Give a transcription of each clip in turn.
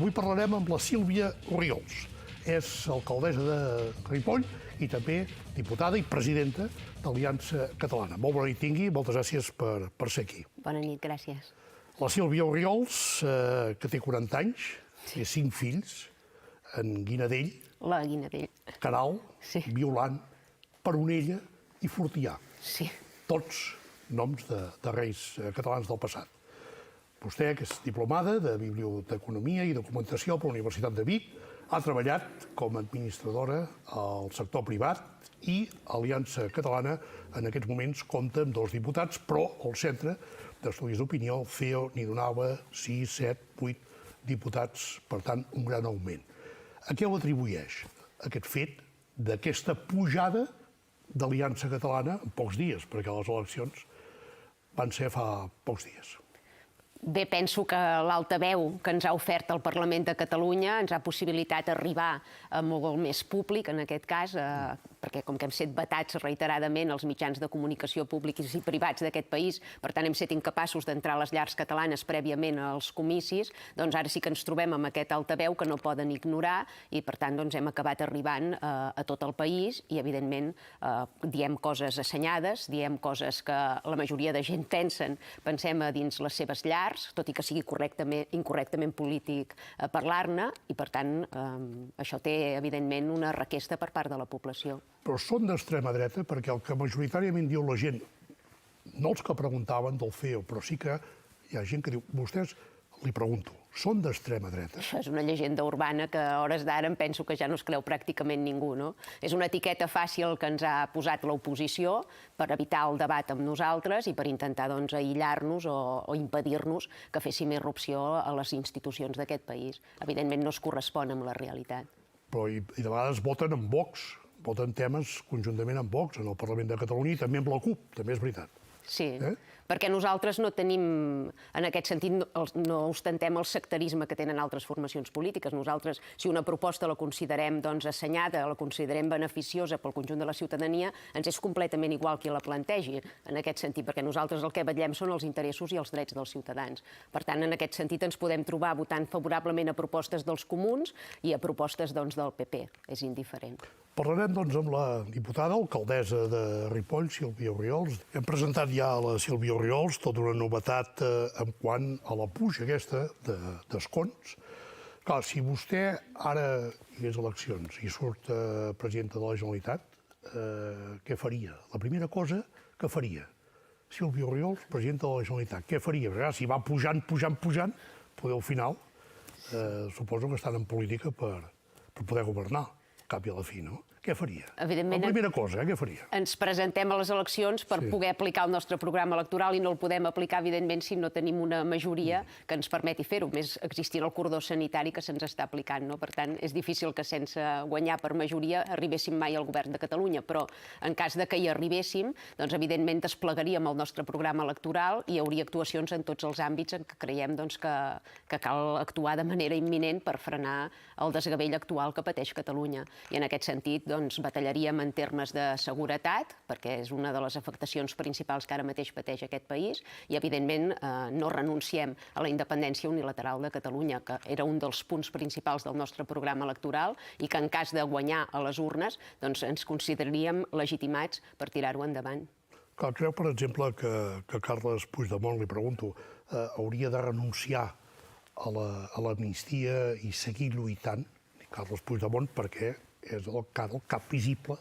Avui parlarem amb la Sílvia Orriols. És alcaldessa de Ripoll i també diputada i presidenta d'Aliança Catalana. Molt bona nit tingui, moltes gràcies per ser aquí. Bona nit, gràcies. La Sílvia Orriols, que té 40 anys, té 5 fills, en Guinadell, La Guinadell. Caral, Sí. Violant, Peronella i Fortià. Sí. Tots noms de reis catalans del passat. Vostè, que és diplomada de Biblioteconomia i Documentació per la Universitat de Vic, ha treballat com a administradora al sector privat i Aliança Catalana en aquests moments compta amb 2 diputats, però el Centre d'Estudis d'Opinió, el CEO, n'hi donava 6, 7, 8 diputats, per tant, un gran augment. A què ho atribueix aquest fet d'aquesta pujada d'Aliança Catalana en pocs dies, perquè les eleccions van ser fa pocs dies? Bé, penso que l'altaveu que ens ha ofert el Parlament de Catalunya ens ha possibilitat arribar a molt més públic, en aquest cas, perquè com que hem set vetats reiteradament els mitjans de comunicació públics i privats d'aquest país, per tant hem set incapaços d'entrar a les llars catalanes prèviament als comicis, doncs ara sí que ens trobem amb aquest altaveu que no poden ignorar i per tant doncs, hem acabat arribant a tot el país i evidentment diem coses assenyades, diem coses que la majoria de gent pensem a dins les seves llars, tot i que sigui incorrectament polític parlar-ne, i per tant això té evidentment una requesta per part de la població. Però són d'extrema dreta perquè el que majoritàriament diu la gent, no els que preguntaven del CEO, però sí que hi ha gent que diu, vostès, li pregunto, són d'extrema dreta? Això és una llegenda urbana que a hores d'ara em penso que ja no es creu pràcticament ningú, no? És una etiqueta fàcil que ens ha posat l'oposició per evitar el debat amb nosaltres i per intentar doncs, aïllar-nos o impedir-nos que féssim irrupció a les institucions d'aquest país. Evidentment no es correspon amb la realitat. Però i de vegades voten amb Vox, voten temes conjuntament amb Vox en el Parlament de Catalunya i també amb la CUP, també és veritat. Sí, perquè nosaltres no tenim, en aquest sentit, no ostentem el sectarisme que tenen altres formacions polítiques. Nosaltres, si una proposta la considerem assenyada, la considerem beneficiosa pel conjunt de la ciutadania, ens és completament igual qui la plantegi, en aquest sentit, perquè nosaltres el que vetllem són els interessos i els drets dels ciutadans. Per tant, en aquest sentit, ens podem trobar votant favorablement a propostes dels comuns i a propostes del PP. És indiferent. Parlarem, doncs, amb la diputada, alcaldessa de Ripoll, Sílvia Orriols. Hem presentat ja a la Sílvia Orriols tota una novetat en quant a la puja aquesta d'escons. Clar, si vostè ara hi hagués eleccions i surt presidenta de la Generalitat, què faria? La primera cosa que faria, Sílvia Orriols, presidenta de la Generalitat, què faria? Perquè si va pujant, poder al final, suposo que estan en política per poder governar. Cap i a la fi, no? Què faria? Evidentment, la primera cosa, què faria? Ens presentem a les eleccions per poder aplicar el nostre programa electoral i no el podem aplicar, evidentment, si no tenim una majoria que ens permeti fer-ho, més existint el cordó sanitari que se'ns està aplicant, no? Per tant, és difícil que sense guanyar per majoria arribéssim mai al govern de Catalunya, però en cas de que hi arribéssim, doncs evidentment desplegaríem el nostre programa electoral i hi hauria actuacions en tots els àmbits en què creiem que cal actuar de manera imminent per frenar el desgavell actual que pateix Catalunya. I en aquest sentit, doncs, batallaríem en termes de seguretat, perquè és una de les afectacions principals que ara mateix pateix aquest país, i, evidentment, no renunciem a la independència unilateral de Catalunya, que era un dels punts principals del nostre programa electoral i que, en cas de guanyar a les urnes, doncs, ens consideraríem legitimats per tirar-ho endavant. Creu, per exemple, que Carles Puigdemont, li pregunto, hauria de renunciar a l'amnistia i seguir lluitant, Carles Puigdemont, perquè és el cap visible,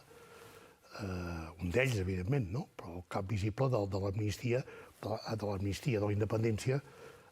un d'ells, evidentment, no? Però el cap visible de l'amnistia, de la independència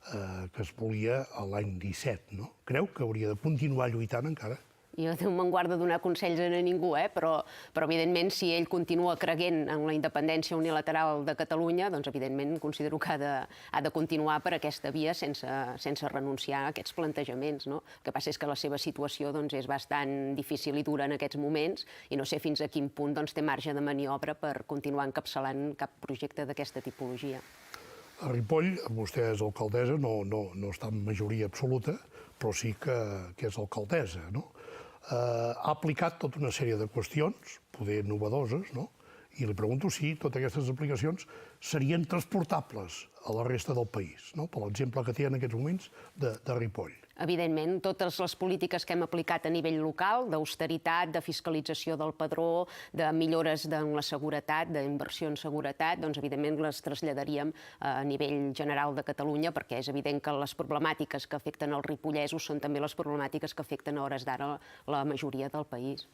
que es volia l'any 17, no? Creu que hauria de continuar lluitant encara? Jo Déu me'n guarda donar consells a ningú, però evidentment, si ell continua creient en la independència unilateral de Catalunya, doncs evidentment considero que ha de continuar per aquesta via sense renunciar a aquests plantejaments, no? El que passa és que la seva situació és bastant difícil i dura en aquests moments i no sé fins a quin punt té marge de maniobra per continuar encapçalant cap projecte d'aquesta tipologia. A Ripoll, vostè és alcaldessa, no està en majoria absoluta, però sí que és alcaldessa, no? Ha aplicat tota una sèrie de qüestions, poder innovadores, no? I li pregunto si totes aquestes aplicacions serien transportables a la resta del país, no? Per l'exemple que té en aquests moments de Ripoll. Evidentment, totes les polítiques que hem aplicat a nivell local, d'austeritat, de fiscalització del padró, de millores en la seguretat, d'inversió en seguretat, doncs evidentment les traslladaríem a nivell general de Catalunya, perquè és evident que les problemàtiques que afecten els ripollesos són també les problemàtiques que afecten a hores d'ara la majoria del país.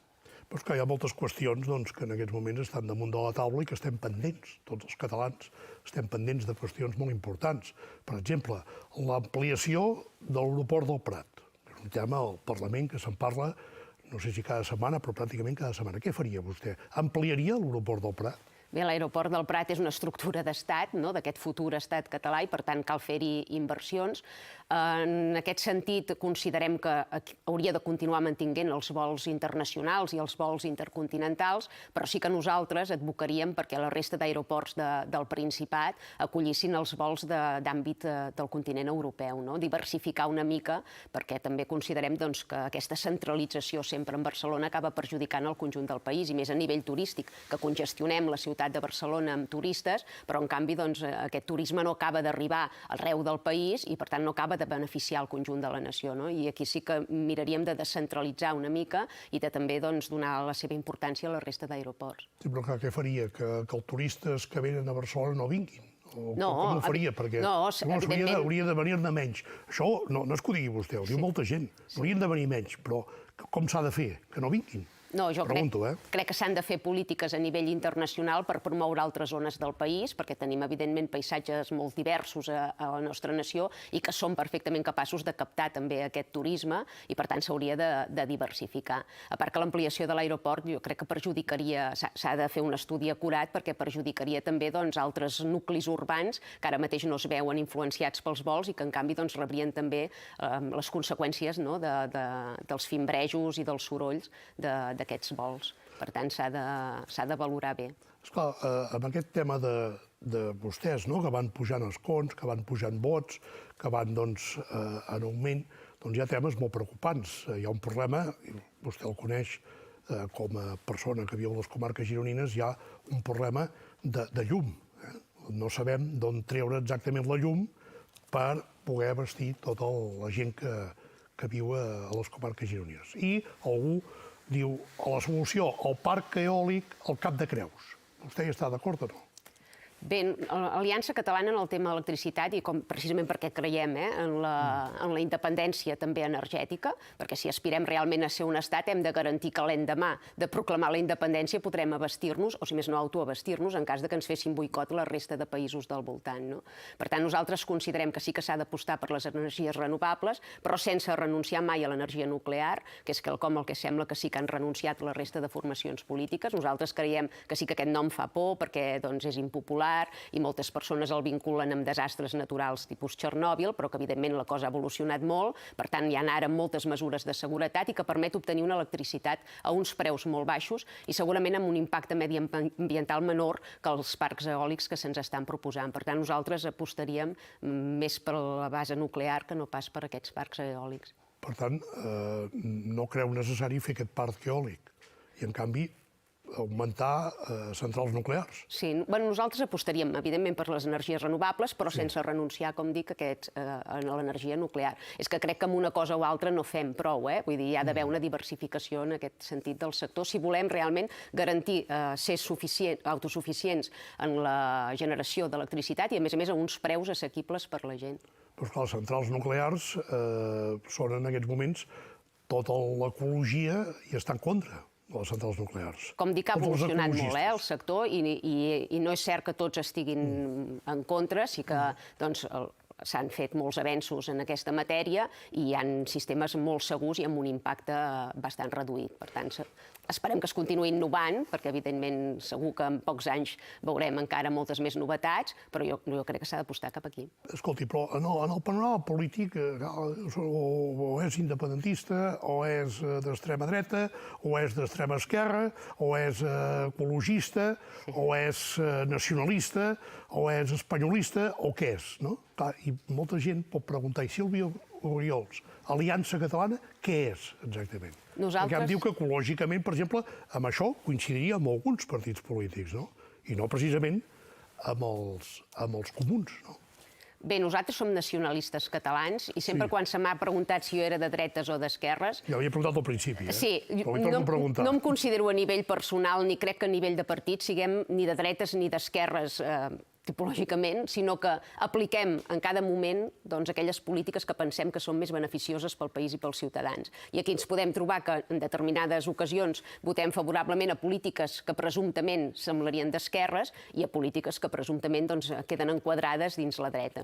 Però és que hi ha moltes qüestions que en aquests moments estan damunt de la taula i que estem pendents, tots els catalans estem pendents de qüestions molt importants. Per exemple, l'ampliació de l'aeroport del Prat. És un tema al Parlament que se'n parla, no sé si cada setmana, però pràcticament cada setmana. Què faria vostè? Ampliaria l'aeroport del Prat? Bé, l'aeroport del Prat és una estructura d'estat, no?, d'aquest futur estat català, i per tant cal fer-hi inversions. En aquest sentit, considerem que hauria de continuar mantenint els vols internacionals i els vols intercontinentals, però sí que nosaltres advocaríem perquè la resta d'aeroports del Principat acollissin els vols d'àmbit del continent europeu, no? Diversificar una mica, perquè també considerem que aquesta centralització sempre en Barcelona acaba perjudicant el conjunt del país, i més a nivell turístic, que congestionem la ciutat de Barcelona amb turistes, però en canvi aquest turisme no acaba d'arribar arreu del país i per tant no acaba de beneficiar el conjunt de la nació, no? I aquí sí que miraríem de descentralitzar una mica i de també donar la seva importància a la resta d'aeroports. Sí, però què faria? Que els turistes que venen a Barcelona no vinguin? No, com ho faria? Perquè hauria de venir-ne menys. Això no és que ho digui vostè, ho diu molta gent. Haurien de venir menys, però com s'ha de fer? Que no vinguin? No, jo crec que s'han de fer polítiques a nivell internacional per promoure altres zones del país, perquè tenim, evidentment, paisatges molt diversos a la nostra nació i que són perfectament capaços de captar també aquest turisme i, per tant, s'hauria de diversificar. A part que l'ampliació de l'aeroport jo crec que perjudicaria, s'ha de fer un estudi acurat perquè perjudicaria també altres nuclis urbans que ara mateix no es veuen influenciats pels vols i que, en canvi, rebrien també les conseqüències dels fimbrejos i dels sorolls d'aquests vols. Per tant, s'ha de valorar bé. Esclar, amb aquest tema de vostès, que van pujant escons, que van pujant vots, que van en augment, hi ha temes molt preocupants. Hi ha un problema, vostè el coneix com a persona que viu a les comarques gironines, hi ha un problema de llum. No sabem d'on treure exactament la llum per poder abastir tota la gent que viu a les comarques gironines. I algú diu, la solució, el parc eòlic al Cap de Creus. Vostè hi està d'acord o no? Bé, l'Aliança Catalana en el tema de l'electricitat, i precisament perquè creiem en la independència també energètica, perquè si aspirem realment a ser un estat hem de garantir que l'endemà de proclamar la independència podrem abastir-nos, o si més no autoabastir-nos, en cas que ens fessin boicot la resta de països del voltant. Per tant, nosaltres considerem que sí que s'ha d'apostar per les energies renovables, però sense renunciar mai a l'energia nuclear, que és quelcom el que sembla que sí que han renunciat la resta de formacions polítiques. Nosaltres creiem que sí que aquest nom fa por perquè és impopular i moltes persones el vinculen amb desastres naturals tipus Txernòbil, però que evidentment la cosa ha evolucionat molt, per tant hi ha ara moltes mesures de seguretat i que permet obtenir una electricitat a uns preus molt baixos i segurament amb un impacte mediambiental menor que els parcs eòlics que se'ns estan proposant. Per tant, nosaltres apostaríem més per la base nuclear que no pas per aquests parcs eòlics. Per tant, no creu necessari fer aquest parc eòlic i, en canvi, augmentar centrals nuclears. Sí, nosaltres apostaríem, evidentment, per les energies renovables, però sense renunciar, com dic, a l'energia nuclear. És que crec que amb una cosa o altra no fem prou, Vull dir, hi ha d'haver una diversificació en aquest sentit del sector si volem realment garantir ser autosuficients en la generació d'electricitat i, a més, a uns preus assequibles per la gent. Però, esclar, les centrals nuclears són en aquests moments tota l'ecologia i està en contra de les centrals nuclears. Com dic, ha evolucionat molt el sector i no és cert que tots estiguin en contra, sí que s'han fet molts avenços en aquesta matèria i hi ha sistemes molt segurs i amb un impacte bastant reduït. Per tant, esperem que es continuï innovant, perquè evidentment segur que en pocs anys veurem encara moltes més novetats, però jo crec que s'ha d'apostar cap aquí. Escolti, però en el panorama polític o és independentista, o és d'extrema dreta, o és d'extrema esquerra, o és ecologista, o és nacionalista, o és espanyolista, o què és, no? Clar, i molta gent pot preguntar, i Sílvia Oriols, Aliança Catalana, què és exactament? Perquè em diu que ecològicament, per exemple, amb això coincidiria amb alguns partits polítics, no? I no precisament amb els comuns, no? Bé, nosaltres som nacionalistes catalans i sempre quan se m'ha preguntat si jo era de dretes o d'esquerres... Ja l'havia preguntat al principi, Sí, no em considero a nivell personal ni crec que a nivell de partit siguem ni de dretes ni d'esquerres tipològicament, sinó que apliquem en cada moment aquelles polítiques que pensem que són més beneficioses pel país i pels ciutadans. I aquí ens podem trobar que en determinades ocasions votem favorablement a polítiques que presumptament semblarien d'esquerres i a polítiques que presumptament queden enquadrades dins la dreta.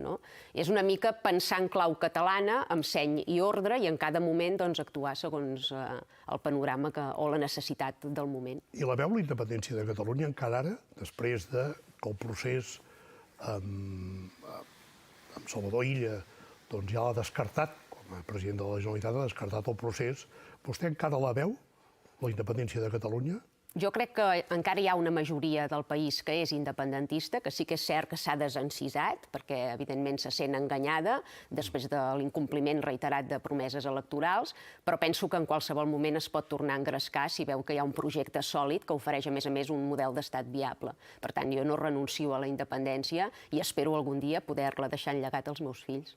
És una mica pensar en clau catalana, amb seny i ordre, i en cada moment actuar segons el panorama o la necessitat del moment. I la veu la independència de Catalunya encara ara, després que el procés amb Salvador Illa ja l'ha descartat, com a president de la Generalitat ha descartat el procés, vostè encara la veu, la independència de Catalunya? Jo crec que encara hi ha una majoria del país que és independentista, que sí que és cert que s'ha desencisat, perquè evidentment se sent enganyada després de l'incompliment reiterat de promeses electorals, però penso que en qualsevol moment es pot tornar a engrescar si veu que hi ha un projecte sòlid que ofereix, a més, un model d'estat viable. Per tant, jo no renuncio a la independència i espero algun dia poder-la deixar en llegat als meus fills.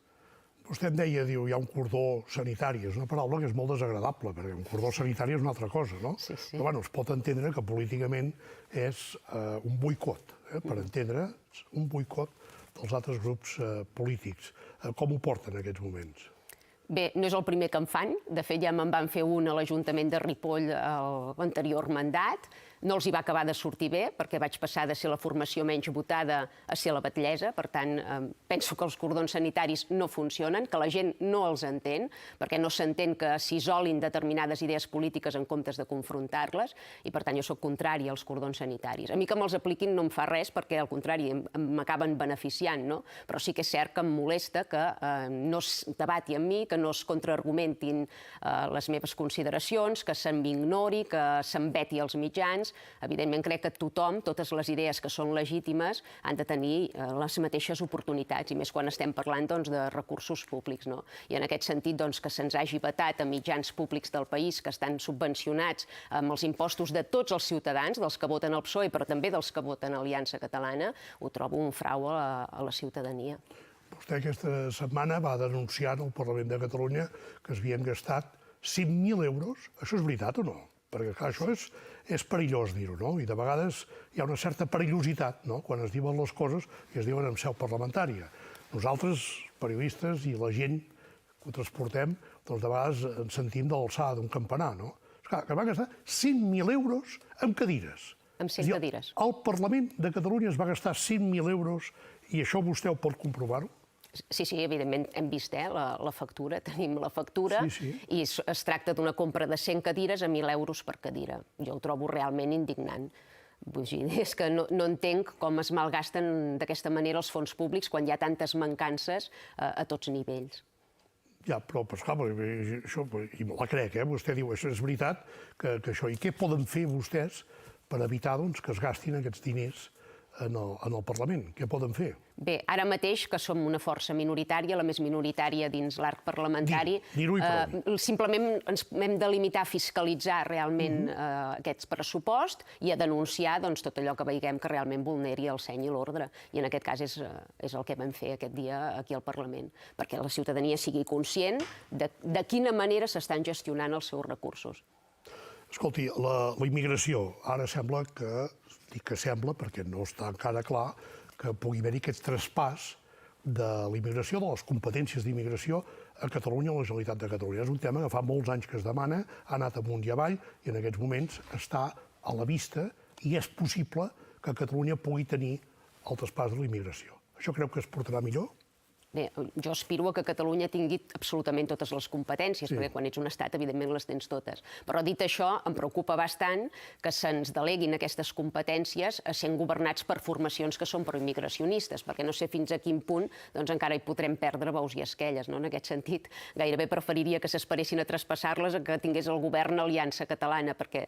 Vostè em deia, diu, hi ha un cordó sanitari. És una paraula que és molt desagradable, perquè un cordó sanitari és una altra cosa, no? Sí. Però, bueno, es pot entendre que políticament és un boicot, per entendre, un boicot dels altres grups polítics. Com ho porten en aquests moments? Bé, no és el primer que em fan. De fet, ja me'n van fer un a l'Ajuntament de Ripoll a l'anterior mandat. No els hi va acabar de sortir bé, perquè vaig passar de ser la formació menys votada a ser la batllessa. Per tant, penso que els cordons sanitaris no funcionen, que la gent no els entén, perquè no s'entén que s'isolin determinades idees polítiques en comptes de confrontar-les, i per tant jo soc contrària als cordons sanitaris. A mi que me'ls apliquin no em fa res, perquè al contrari m'acaben beneficiant, no? Però sí que és cert que em molesta que no es debati amb mi, que no es contraargumentin les meves consideracions, que se'm ignori, que se'm veti als mitjans. Evidentment, crec que tothom, totes les idees que són legítimes, han de tenir les mateixes oportunitats, i més quan estem parlant de recursos públics. I en aquest sentit, que se'ns hagi vetat a mitjans públics del país que estan subvencionats amb els impostos de tots els ciutadans, dels que voten el PSOE, però també dels que voten Aliança Catalana, ho trobo un frau a la ciutadania. Vostè aquesta setmana va denunciar al Parlament de Catalunya que es havien gastat 100.000 euros. Això és veritat o no? Perquè, clar, això és perillós dir-ho, no? I de vegades hi ha una certa perillositat, no?, quan es diuen les coses i es diuen en seu parlamentària. Nosaltres, periodistes i la gent que ho transportem, de vegades ens sentim de l'alçada d'un campanar, no? Esclar, que va gastar 100.000 euros en cadires. Amb 100 cadires. El Parlament de Catalunya es va gastar 100.000 euros i això vostè ho pot comprovar-ho? Sí, evidentment hem vist la factura, tenim la factura, i es tracta d'una compra de 100 cadires a 1.000 euros per cadira. Jo ho trobo realment indignant. Vull dir, és que no entenc com es malgasten d'aquesta manera els fons públics quan hi ha tantes mancances a tots nivells. Ja, però, esclar, això, i me la crec, vostè diu, això és veritat, que això, i què poden fer vostès per evitar que es gastin aquests diners en el Parlament? Què poden fer? Bé, ara mateix, que som una força minoritària, la més minoritària dins l'arc parlamentari, simplement ens hem de limitar a fiscalitzar realment aquest pressupost i a denunciar tot allò que veiem que realment vulneri el seny i l'ordre. I en aquest cas és el que vam fer aquest dia aquí al Parlament, perquè la ciutadania sigui conscient de quina manera s'estan gestionant els seus recursos. Escolti, la immigració, ara sembla que, dic que sembla perquè no està encara clar, que pugui haver-hi aquest traspàs de la immigració, de les competències d'immigració a Catalunya o a la Generalitat de Catalunya. És un tema que fa molts anys que es demana, ha anat amunt i avall i en aquests moments està a la vista i és possible que Catalunya pugui tenir el traspàs de la immigració. Això creu que es portarà millor? Bé, jo aspiro a que Catalunya tingui absolutament totes les competències, perquè quan ets un estat, evidentment, les tens totes. Però dit això, em preocupa bastant que se'ns deleguin aquestes competències sent governats per formacions que són proimmigracionistes, perquè no sé fins a quin punt encara hi podrem perdre bous i esquelles. En aquest sentit, gairebé preferiria que s'esperessin a traspassar-les a que tingués el govern Aliança Catalana, perquè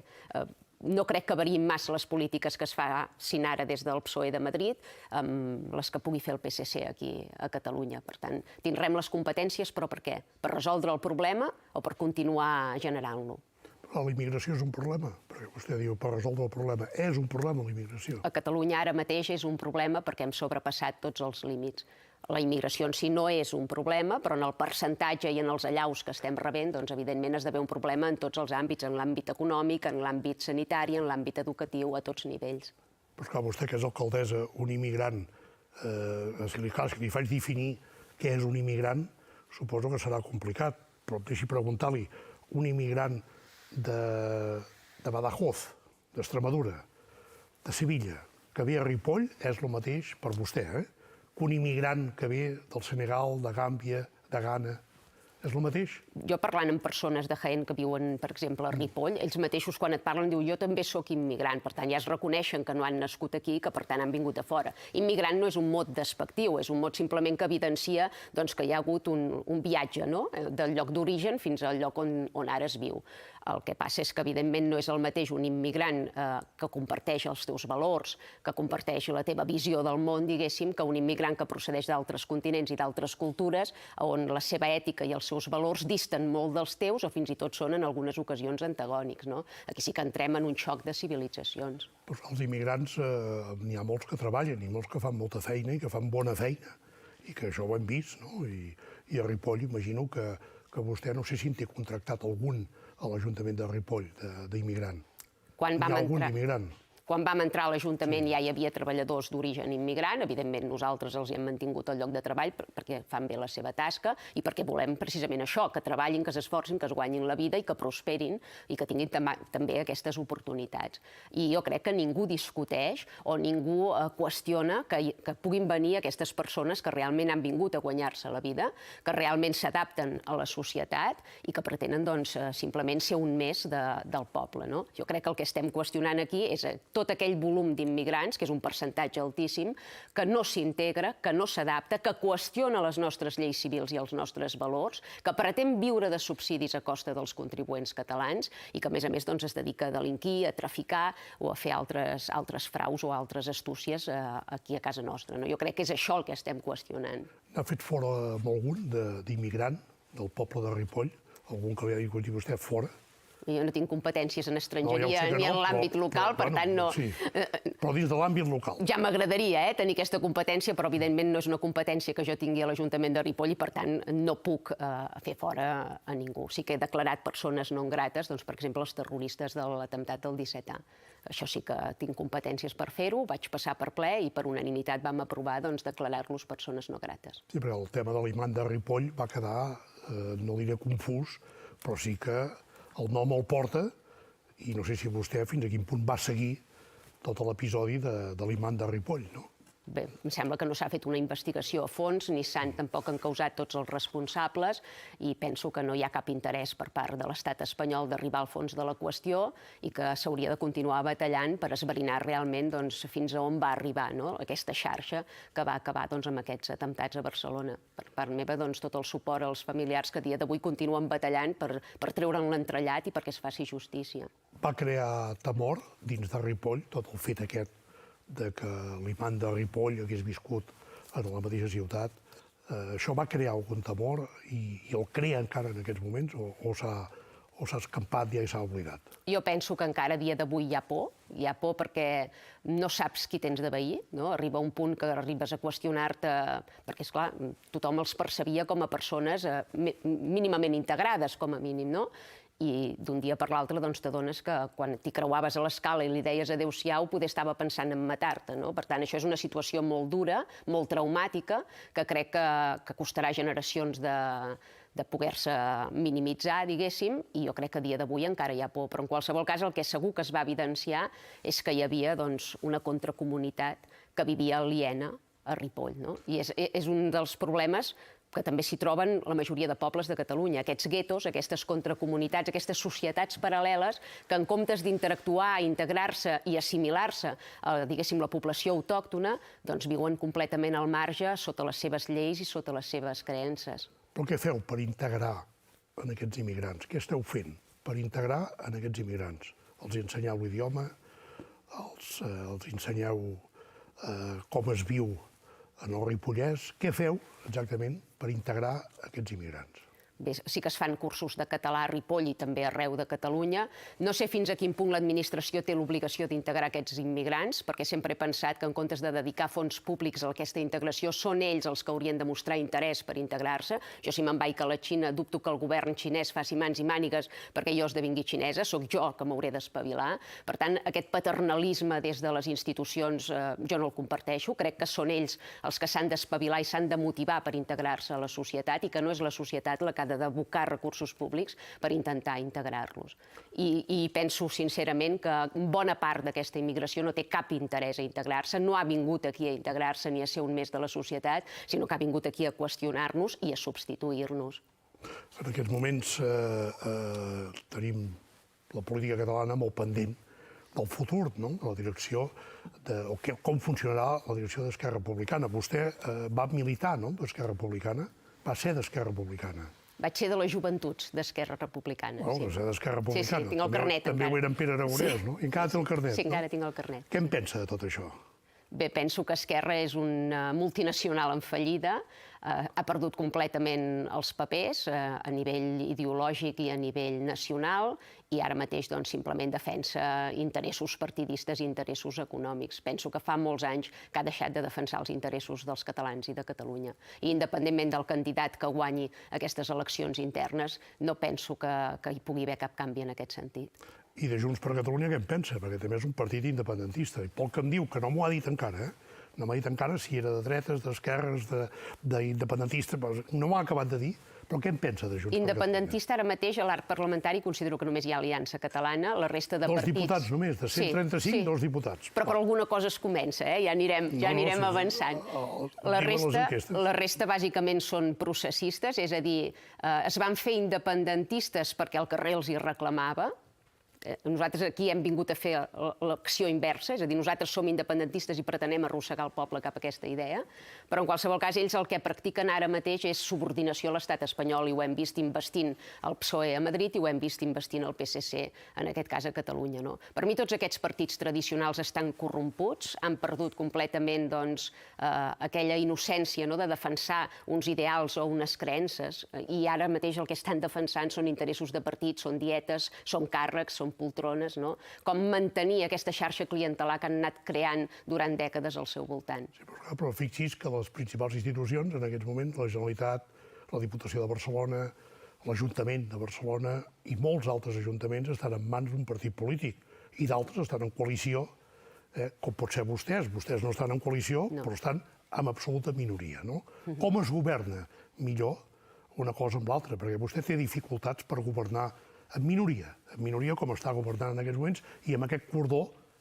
no crec que variïn massa les polítiques que es facin ara des del PSOE de Madrid amb les que pugui fer el PSC aquí a Catalunya. Per tant, tindrem les competències, però per què? Per resoldre el problema o per continuar generant-lo? La immigració és un problema, perquè vostè diu per resoldre el problema. És un problema la immigració. A Catalunya ara mateix és un problema perquè hem sobrepassat tots els límits. La immigració en si no és un problema, però en el percentatge i en els allaus que estem rebent, doncs, evidentment, esdevé un problema en tots els àmbits, en l'àmbit econòmic, en l'àmbit sanitari, en l'àmbit educatiu, a tots nivells. Però esclar, vostè, que és alcaldessa, un immigrant, si li faig definir què és un immigrant, suposo que serà complicat, però deixi preguntar-li, un immigrant de Badajoz, d'Extremadura, de Sevilla, que ve a Ripoll, és el mateix per vostè, que un immigrant que ve del Senegal, de Gàmbia, de Ghana, és el mateix? Jo parlant amb persones de Jaén que viuen, per exemple, a Ripoll, ells mateixos quan et parlen diuen jo també sóc immigrant, per tant ja es reconeixen que no han nascut aquí i que per tant han vingut de fora. Immigrant no és un mot despectiu, és un mot simplement que evidencia que hi ha hagut un viatge del lloc d'origen fins al lloc on ara es viu. El que passa és que, evidentment, no és el mateix un immigrant que comparteix els teus valors, que comparteix la teva visió del món, diguéssim, que un immigrant que procedeix d'altres continents i d'altres cultures, on la seva ètica i els seus valors disten molt dels teus o fins i tot són en algunes ocasions antagònics. Aquí sí que entrem en un xoc de civilitzacions. Els immigrants, n'hi ha molts que treballen i molts que fan molta feina i que fan bona feina, i que això ho hem vist, i a Ripoll imagino que vostè, no sé si en té contractat algun a l'Ajuntament de Ripoll, d'immigrant. Quan Hi ha algun immigrant? Quan vam entrar a l'Ajuntament ja hi havia treballadors d'origen immigrant, evidentment nosaltres els hem mantingut el lloc de treball perquè fan bé la seva tasca i perquè volem precisament això, que treballin, que s'esforcin, que es guanyin la vida i que prosperin i que tinguin també aquestes oportunitats. I jo crec que ningú discuteix o ningú qüestiona que puguin venir aquestes persones que realment han vingut a guanyar-se la vida, que realment s'adapten a la societat i que pretenen simplement ser un més del poble. Jo crec que el que estem qüestionant aquí és tot aquell volum d'immigrants, que és un percentatge altíssim, que no s'integra, que no s'adapta, que qüestiona les nostres lleis civils i els nostres valors, que pretén viure de subsidis a costa dels contribuents catalans i que, a més, es dedica a delinquir, a traficar o a fer altres fraus o altres astúcies aquí a casa nostra. Jo crec que és això el que estem qüestionant. N'ha fet fora amb algun d'immigrant del poble de Ripoll? Algun que li ha dit vostè fora? Jo no tinc competències en estrangeria ni en l'àmbit local, per tant no... Sí, però dins de l'àmbit local. Ja m'agradaria tenir aquesta competència, però evidentment no és una competència que jo tingui a l'Ajuntament de Ripoll i per tant no puc fer fora a ningú. Sí que he declarat persones no grates, per exemple els terroristes de l'atemptat del 17A. Això sí que tinc competències per fer-ho, vaig passar per ple i per unanimitat vam aprovar declarar-los persones no grates. Sí, però el tema de l'imant de Ripoll va quedar, no diré confús, però sí que el nom el porta, i no sé si vostè fins a quin punt va seguir tot l'episodi de l'imant de Ripoll, no? Bé, em sembla que no s'ha fet una investigació a fons, ni s'han tampoc encausat tots els responsables i penso que no hi ha cap interès per part de l'estat espanyol d'arribar al fons de la qüestió i que s'hauria de continuar batallant per esbrinar realment fins a on va arribar aquesta xarxa que va acabar amb aquests atemptats a Barcelona. Per part meva, tot el suport als familiars que a dia d'avui continuen batallant per treure'n l'entrellat i perquè es faci justícia. Va crear temor dins de Ripoll tot el fet aquest de que l'imant de Ripoll hagués viscut en la mateixa ciutat. Això va crear algun temor i el crea encara en aquests moments o s'ha escampat ja i s'ha oblidat? Jo penso que encara a dia d'avui hi ha por perquè no saps qui tens de veí, arriba un punt que arribes a qüestionar-te, perquè, esclar, tothom els percebia com a persones mínimament integrades, com a mínim, i d'un dia per l'altre t'adones que quan t'hi creuaves a l'escala i li deies adéu-siau, poder estava pensant en matar-te. Per tant, això és una situació molt dura, molt traumàtica, que crec que costarà generacions de poder-se minimitzar, diguéssim, i jo crec que a dia d'avui encara hi ha por. Però en qualsevol cas el que segur que es va evidenciar és que hi havia una contracomunitat que vivia aliena a Ripoll. I és un dels problemes que també s'hi troben la majoria de pobles de Catalunya, aquests guetos, aquestes contracomunitats, aquestes societats paral·leles que en comptes d'interactuar, integrar-se i assimilar-se a, diguéssim, la població autòctona, viuen completament al marge sota les seves lleis i sota les seves creences. Però què feu per integrar en aquests immigrants? Què esteu fent per integrar en aquests immigrants? els ensenyeu l'idioma, els ensenyeu com es viu en el Ripollès. Què feu exactament per integrar aquests immigrants? Bé, sí que es fan cursos de català a Ripoll i també arreu de Catalunya. No sé fins a quin punt l'administració té l'obligació d'integrar aquests immigrants, perquè sempre he pensat que en comptes de dedicar fons públics a aquesta integració, són ells els que haurien de mostrar interès per integrar-se. Jo, si me'n vaig a la Xina, dubto que el govern xinès faci mans i mànigues perquè jo esdevingui xinesa, sóc jo que m'hauré d'espavilar. Per tant, aquest paternalisme des de les institucions jo no el comparteixo. Crec que són ells els que s'han d'espavilar i s'han de motivar per integrar-se a la societat i que no és la societat la que d'abocar recursos públics per intentar integrar-los. I penso sincerament que bona part d'aquesta immigració no té cap interès a integrar-se, no ha vingut aquí a integrar-se ni a ser un més de la societat, sinó que ha vingut aquí a qüestionar-nos i a substituir-nos. En aquests moments tenim la política catalana molt pendent del futur, de la direcció, o com funcionarà la direcció d'Esquerra Republicana. Vostè va militar d'Esquerra Republicana, va ser d'Esquerra Republicana. Vaig ser de les joventuts d'Esquerra Republicana. Va ser d'Esquerra Republicana. Sí, tinc el carnet encara. També ho era en Pere Aragonès, no? I encara té el carnet. Sí, encara tinc el carnet. Què en pensa de tot això? Bé, penso que Esquerra és una multinacional en fallida, ha perdut completament els papers a nivell ideològic i a nivell nacional i ara mateix simplement defensa interessos partidistes i interessos econòmics. Penso que fa molts anys que ha deixat de defensar els interessos dels catalans i de Catalunya. I independentment del candidat que guanyi aquestes eleccions internes, no penso que hi pugui haver cap canvi en aquest sentit. I de Junts per Catalunya què en pensa? Perquè també és un partit independentista. I pel que em diu, que no m'ho ha dit encara, no m'ha dit encara si era de dretes, d'esquerres, d'independentista, no m'ho ha acabat de dir, però què en pensa de Junts per Catalunya? Independentista ara mateix a l'arc parlamentari considero que només hi ha Aliança Catalana, la resta de partits... Dos diputats només, de 135, dos diputats. Però per alguna cosa es comença, ja anirem avançant. La resta bàsicament són processistes, és a dir, es van fer independentistes perquè el carrer els hi reclamava. Nosaltres aquí hem vingut a fer l'acció inversa, és a dir, nosaltres som independentistes i pretenem arrossegar el poble cap a aquesta idea, però en qualsevol cas ells el que practiquen ara mateix és subordinació a l'estat espanyol i ho hem vist investint el PSOE a Madrid i ho hem vist investint el PSC, en aquest cas a Catalunya. Per mi tots aquests partits tradicionals estan corromputs, han perdut completament aquella innocència de defensar uns ideals o unes creences i ara mateix el que estan defensant són interessos de partit, són dietes, són càrrecs, són poltrones, com mantenir aquesta xarxa clientelar que han anat creant durant dècades al seu voltant. Sí, però fixi's que les principals institucions en aquests moments, la Generalitat, la Diputació de Barcelona, l'Ajuntament de Barcelona i molts altres ajuntaments estan en mans d'un partit polític i d'altres estan en coalició, com pot ser vostès. Vostès no estan en coalició, però estan en absoluta minoria. Com es governa millor una cosa amb l'altra? Perquè vostè té dificultats per governar en minoria com està governant en aquests moments, i amb aquest cordó,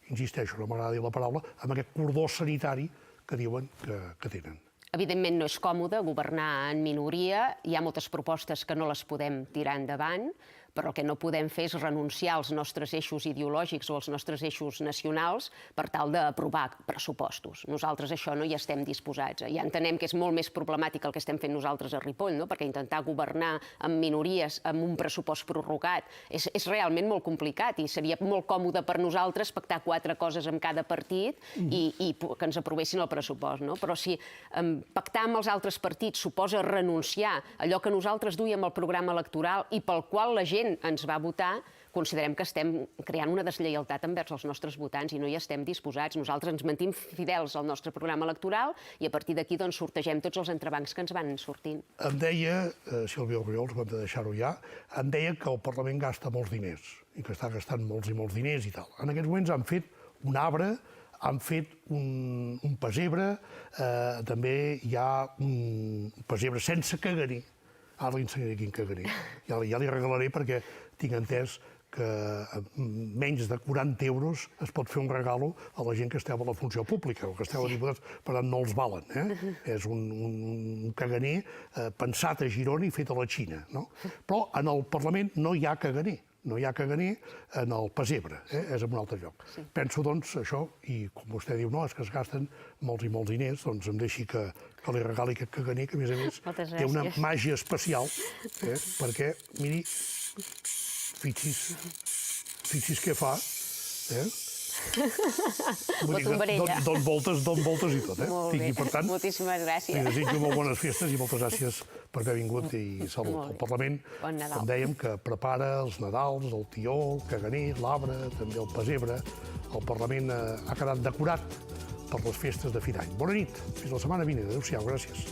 insisteixo, no m'agrada dir la paraula, amb aquest cordó sanitari que diuen que tenen. Evidentment no és còmode governar en minoria, hi ha moltes propostes que no les podem tirar endavant, però el que no podem fer és renunciar als nostres eixos ideològics o als nostres eixos nacionals per tal d'aprovar pressupostos. Nosaltres això no hi estem disposats. Ja entenem que és molt més problemàtic el que estem fent nosaltres a Ripoll, perquè intentar governar amb minories amb un pressupost prorrogat és realment molt complicat i seria molt còmode per nosaltres pactar 4 coses amb cada partit i que ens aprovessin el pressupost. Però si pactar amb els altres partits suposa renunciar a allò que nosaltres duíem al programa electoral i pel qual la gent ens va votar, considerem que estem creant una deslleialtat envers els nostres votants i no hi estem disposats. Nosaltres ens mantim fidels al nostre programa electoral i a partir d'aquí sortegem tots els entrebancs que ens van sortint. Em deia, Sílvia Oriols, ho hem de deixar-ho ja, em deia que el Parlament gasta molts diners i que està gastant molts i molts diners i tal. En aquests moments han fet un arbre, han fet un pessebre, també hi ha un pessebre sense caganer. Ara li ensenyaré quin caganer. Ja li regalaré perquè tinc entès que amb menys de 40 euros es pot fer un regalo a la gent que esteu a la funció pública o que esteu a diputats, per tant no els valen. És un caganer pensat a Girona i fet a la Xina. Però en el Parlament no hi ha caganer. No hi ha caganer en el pessebre, és en un altre lloc. Penso, doncs, això, i com vostè diu, no, és que es gasten molts i molts diners, doncs em deixi que li regali aquest caganer, que a més té una màgia especial, perquè, miri, fixi's, fixi's què fa, La tombarella. Don voltes i tot, Molt bé, I per tant, moltíssimes li gràcies. desitjo molt bones festes i moltes gràcies per haver vingut i salut. Molt El bé. Parlament, Bon Nadal. com dèiem, que prepara els Nadals, el tió, el caganer, l'arbre, també el pessebre. El Parlament ha quedat decorat per les festes de fi d'any. Bona nit, fins la setmana vinent. Adéu-siau, gràcies.